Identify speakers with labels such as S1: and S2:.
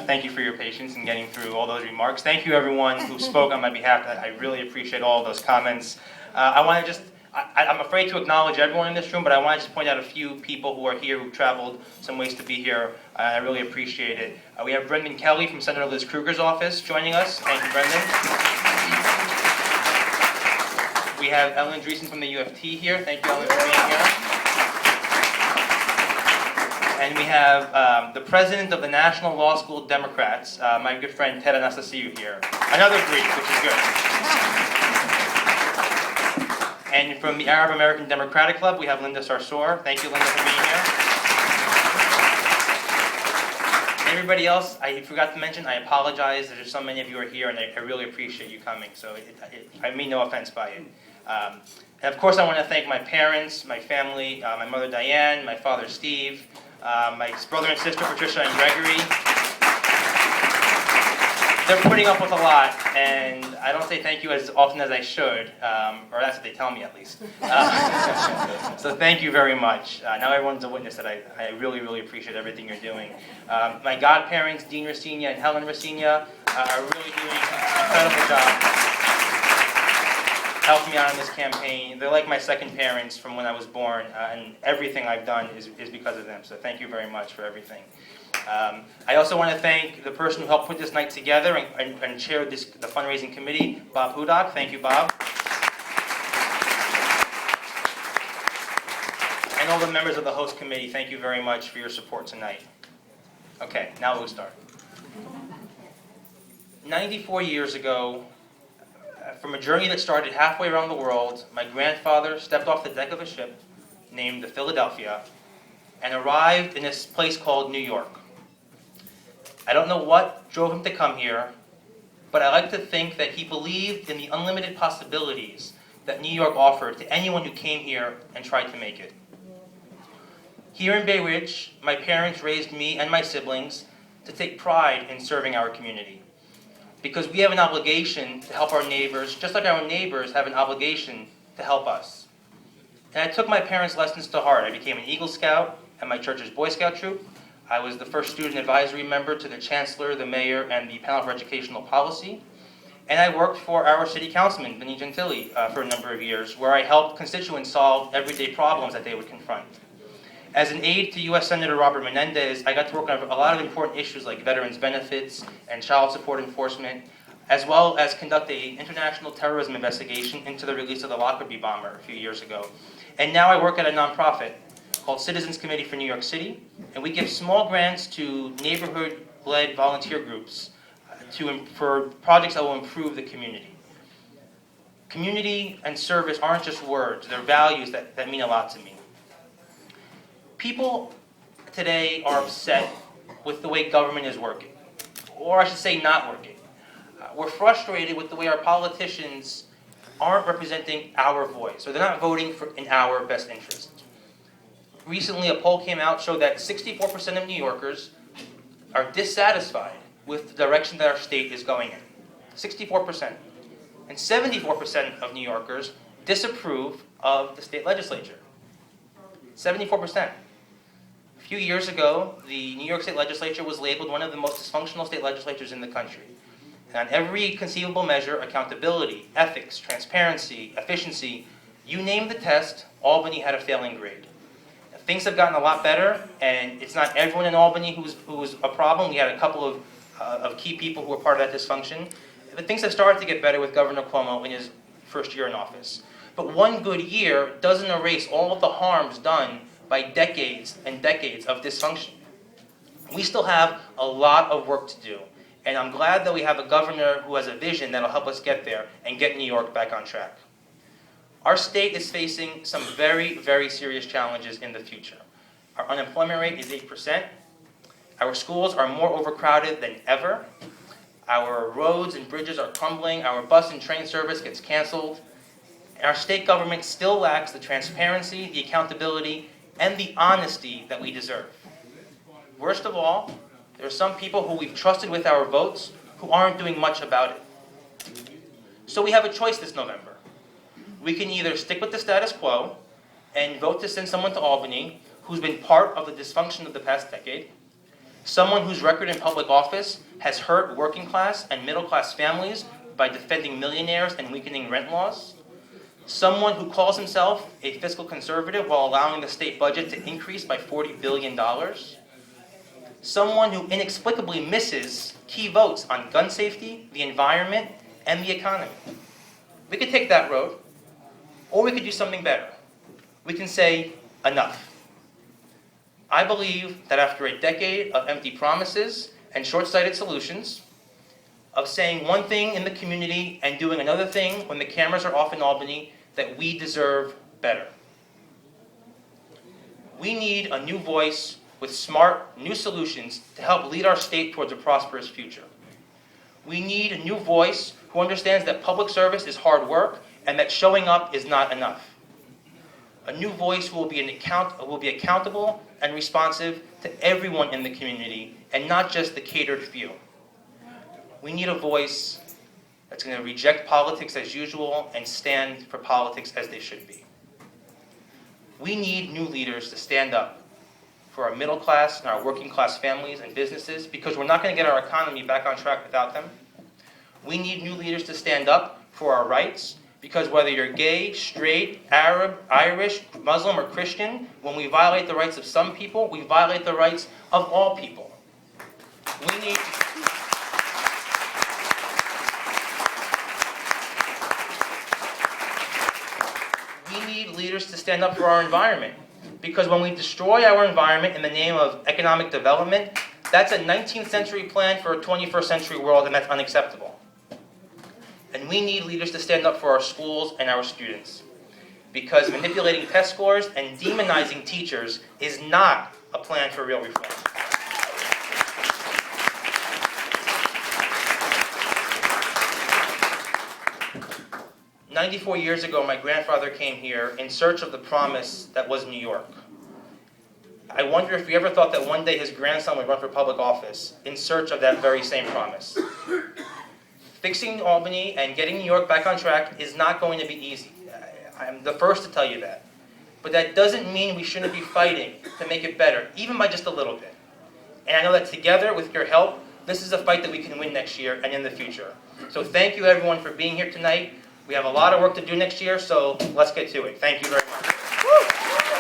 S1: thank you for your patience in getting through all those remarks. Thank you, everyone who spoke on my behalf. I really appreciate all of those comments. I'm afraid to acknowledge everyone in this room, but I want to just point out a few people who are here who traveled some ways to be here. I really appreciate it. We have Brendan Kelly from Senator Liz Kruger's office joining us. Thank you, Brendan. We have Ellen Dreesen from the UFT here. Thank you, Ellen, for being here. And we have the president of the National Law School Democrats, my good friend Ted Anastasiou here. Another Greek, which is good. And from the Arab American Democratic Club, we have Linda Sarsour. Thank you, Linda, for being here. And everybody else, I forgot to mention, I apologize. There's so many of you are here, and I really appreciate you coming. So I mean no offense by it. And of course, I want to thank my parents, my family, my mother Diane, my father Steve, my brother and sister Patricia and Gregory. They're putting up with a lot, and I don't say thank you as often as I should, or that's what they tell me at least. So thank you very much. Now everyone's a witness that I really, really appreciate everything you're doing. My godparents, Dean Racina and Helen Racina, are really doing an incredible job helping me out in this campaign. They're like my second parents from when I was born, and everything I've done is because of them. So thank you very much for everything. I also want to thank the person who helped put this night together and chaired the fundraising committee, Bob Hudak. Thank you, Bob. And all the members of the host committee, thank you very much for your support tonight. Okay, now we'll start. 94 years ago, from a journey that started halfway around the world, my grandfather stepped off the deck of a ship named the Philadelphia and arrived in this place called New York. I don't know what drove him to come here, but I like to think that he believed in the unlimited possibilities that New York offered to anyone who came here and tried to make it. Here in Bay Ridge, my parents raised me and my siblings to take pride in serving our community, because we have an obligation to help our neighbors, just like our neighbors have an obligation to help us. And I took my parents' lessons to heart. I became an Eagle Scout at my church's Boy Scout troop. I was the first student advisory member to the chancellor, the mayor, and the panel for educational policy. And I worked for our city councilman, Vinnie Gentili, for a number of years, where I helped constituents solve everyday problems that they would confront. As an aide to U.S. Senator Robert Menendez, I got to work on a lot of important issues like veterans benefits and child support enforcement, as well as conduct an international terrorism investigation into the release of the Lockerbie bomber a few years ago. And now I work at a nonprofit called Citizens Committee for New York City, and we give small grants to neighborhood-led volunteer groups for projects that will improve the community. Community and service aren't just words, they're values that mean a lot to me. People today are upset with the way government is working, or I should say not working. We're frustrated with the way our politicians aren't representing our voice, or they're not voting in our best interest. Recently, a poll came out showed that 64% of New Yorkers are dissatisfied with the direction that our state is going in. 64%. And 74% of New Yorkers disapprove of the state legislature. 74%. A few years ago, the New York State Legislature was labeled one of the most dysfunctional state legislatures in the country. And on every conceivable measure, accountability, ethics, transparency, efficiency, you name the test, Albany had a failing grade. Things have gotten a lot better, and it's not everyone in Albany who's a problem. We had a couple of key people who were part of that dysfunction. But things have started to get better with Governor Cuomo in his first year in office. But one good year doesn't erase all of the harms done by decades and decades of dysfunction. We still have a lot of work to do, and I'm glad that we have a governor who has a vision that'll help us get there and get New York back on track. Our state is facing some very, very serious challenges in the future. Our unemployment rate is 8%. Our schools are more overcrowded than ever. Our roads and bridges are crumbling. Our bus and train service gets canceled. And our state government still lacks the transparency, the accountability, and the honesty that we deserve. Worst of all, there are some people who we've trusted with our votes who aren't doing much about it. So we have a choice this November. We can either stick with the status quo and vote to send someone to Albany who's been part of the dysfunction of the past decade, Someone whose record in public office has hurt working class and middle class families by defending millionaires and weakening rent laws. Someone who calls himself a fiscal conservative while allowing the state budget to increase by $40 billion. Someone who inexplicably misses key votes on gun safety, the environment, and the economy. We could take that road, or we could do something better. We can say, enough. I believe that after a decade of empty promises and short-sighted solutions, of saying one thing in the community and doing another thing when the cameras are off in Albany, that we deserve better. We need a new voice with smart, new solutions to help lead our state towards a prosperous future. We need a new voice who understands that public service is hard work and that showing up is not enough. A new voice who will be accountable and responsive to everyone in the community and not just the catered few. We need a voice that's going to reject politics as usual and stand for politics as they should be. We need new leaders to stand up for our middle class and our working class families and businesses, because we're not going to get our economy back on track without them. We need new leaders to stand up for our rights, because whether you're gay, straight, Arab, Irish, Muslim, or Christian, when we violate the rights of some people, we violate the rights of all people. We need leaders to stand up for our environment, because when we destroy our environment in the name of economic development, that's a 19th century plan for a 21st century world, and that's unacceptable. And we need leaders to stand up for our schools and our students, because manipulating test scores and demonizing teachers is not a plan for real reform. "94 years ago, my grandfather came here in search of the promise that was New York. I wonder if he ever thought that one day his grandson would run for public office in search of that very same promise. Fixing Albany and getting New York back on track is not going to be easy. I'm the first to tell you that. But that doesn't mean we shouldn't be fighting to make it better, even by just a little bit. And I know that together, with your help, this is a fight that we can win next year and in the future. So thank you, everyone, for being here tonight. We have a lot of work to do next year, so let's get to it. Thank you very much."